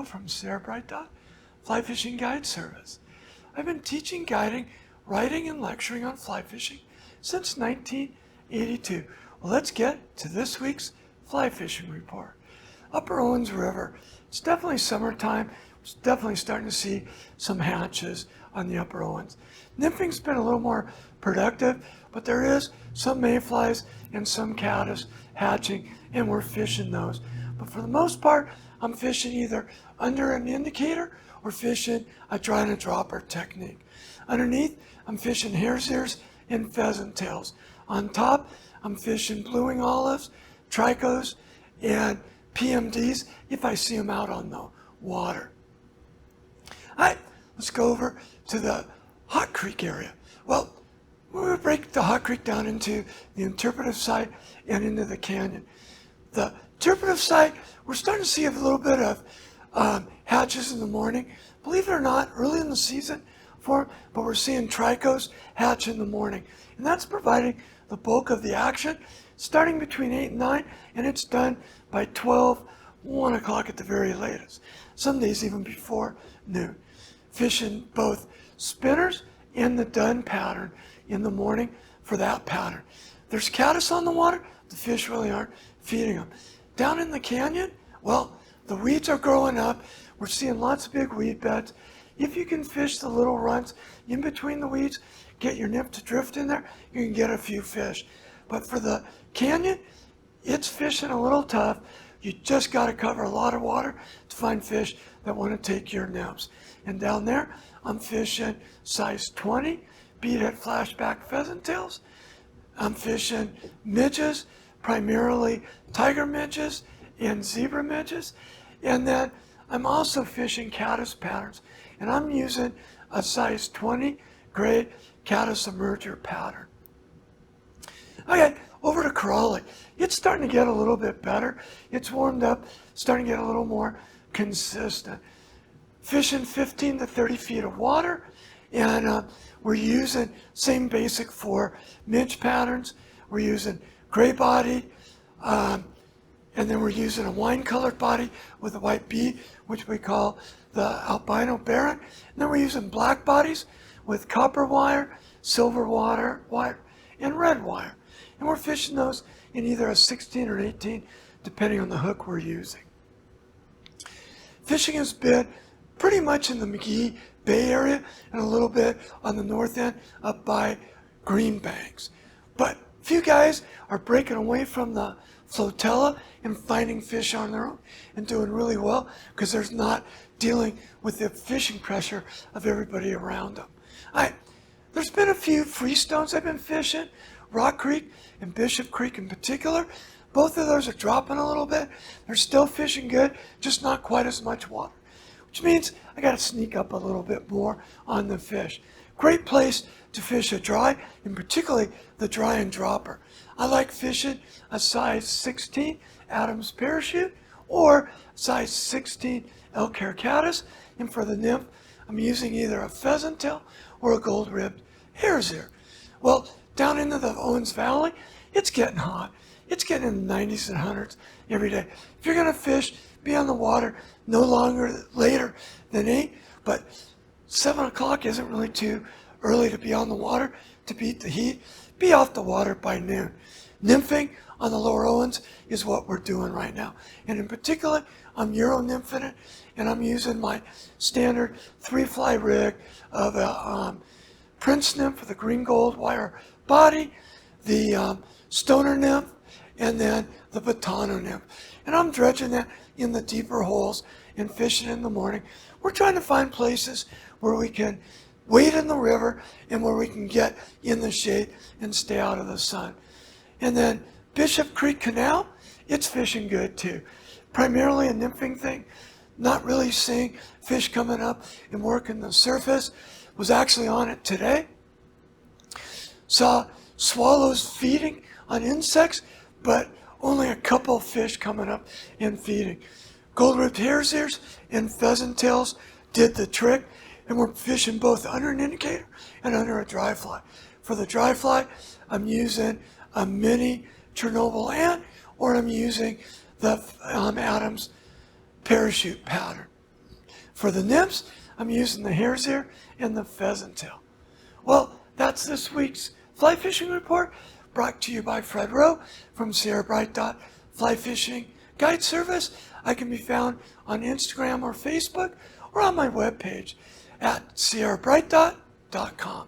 from Fly Fishing Guide Service. I've been teaching, guiding, writing, and lecturing on fly fishing since 1982. Well, let's get to this week's fly fishing report. Upper Owens River. It's definitely summertime. It's definitely starting to see some hatches on the Upper Owens. Nymphing's been a little more productive, but there is some mayflies and some caddis hatching, and we're fishing those. But for the most part, I'm fishing either under an indicator or fishing a dry and a dropper technique. Underneath, I'm fishing hare's ears and pheasant tails. On top, I'm fishing blueing olives, tricos, and PMDs if I see them out on the water. All right, let's go over to the Hot Creek area. Well, we break the Hot Creek down into the interpretive site and into the canyon. The interpretive site, we're starting to see a little bit of hatches in the morning. Believe it or not, early in the season but we're seeing tricos hatch in the morning. And that's providing the bulk of the action, starting between 8 and 9, and it's done by 12, 1 o'clock at the very latest. Some days even before noon. Fishing both spinners and the dun pattern in the morning for that pattern. There's caddis on the water, the fish really aren't feeding them. Down in the canyon, well, the weeds are growing up. We're seeing lots of big weed beds. If you can fish the little runs in between the weeds, get your nymph to drift in there, you can get a few fish. But for the canyon, it's fishing a little tough. You just got to cover a lot of water to find fish that want to take your nymphs. And down there, I'm fishing size 20, beadhead flashback pheasant tails. I'm fishing midges, primarily tiger midges and zebra midges. And then I'm also fishing caddis patterns. And I'm using a size 20 grade caddis emerger pattern. Okay, over to Crawley. It's starting to get a little bit better. It's warmed up, starting to get a little more consistent. Fishing 15 to 30 feet of water, and we're using same basic 4 midge patterns. We're using gray body, and then we're using a wine-colored body with a white bead, which we call the albino baron. And then we're using black bodies with copper wire, silver wire, and red wire. And we're fishing those in either a 16 or 18, depending on the hook we're using. Fishing has been pretty much in the McGee Bay area and a little bit on the north end up by Green Banks. But few guys are breaking away from the flotilla and finding fish on their own and doing really well because there's not dealing with the fishing pressure of everybody around them. All right, there's been a few freestones I've been fishing, Rock Creek and Bishop Creek in particular. Both of those are dropping a little bit. They're still fishing good, just not quite as much water, which means I got to sneak up a little bit more on the fish. Great place to fish a dry, and particularly the dry and dropper. I like fishing a size 16 Adams parachute or size 16 elk hair caddis, and for the nymph, I'm using either a pheasant tail or a gold-ribbed hare's ear. Well, down into the Owens Valley, it's getting hot. It's getting in the 90s and 100s every day. If you're going to fish, be on the water no later than 8, but 7 o'clock isn't really too early to be on the water to beat the heat. Be off the water by noon. Nymphing on the Lower Owens is what we're doing right now. And in particular, I'm Euro nymphing it, and I'm using my standard 3-fly rig of a Prince nymph with a green gold wire body, the Stoner nymph, and then the Batano nymph. And I'm dredging that in the deeper holes and fishing in the morning. We're trying to find places where we can wade in the river and where we can get in the shade and stay out of the sun. And then Bishop Creek Canal, it's fishing good too. Primarily a nymphing thing, not really seeing fish coming up and working the surface. Was actually on it today. Saw swallows feeding on insects, but only a couple fish coming up and feeding. Gold-ribbed hare's ears and pheasant tails did the trick, and we're fishing both under an indicator and under a dry fly. For the dry fly, I'm using a mini Chernobyl ant, or I'm using the Adams parachute pattern. For the nymphs, I'm using the hare's ear and the pheasant tail. Well, that's this week's fly fishing report, brought to you by Fred Rowe from Sierra Bright Fly Fishing Guide Service. I can be found on Instagram or Facebook or on my webpage at sierrabright.com.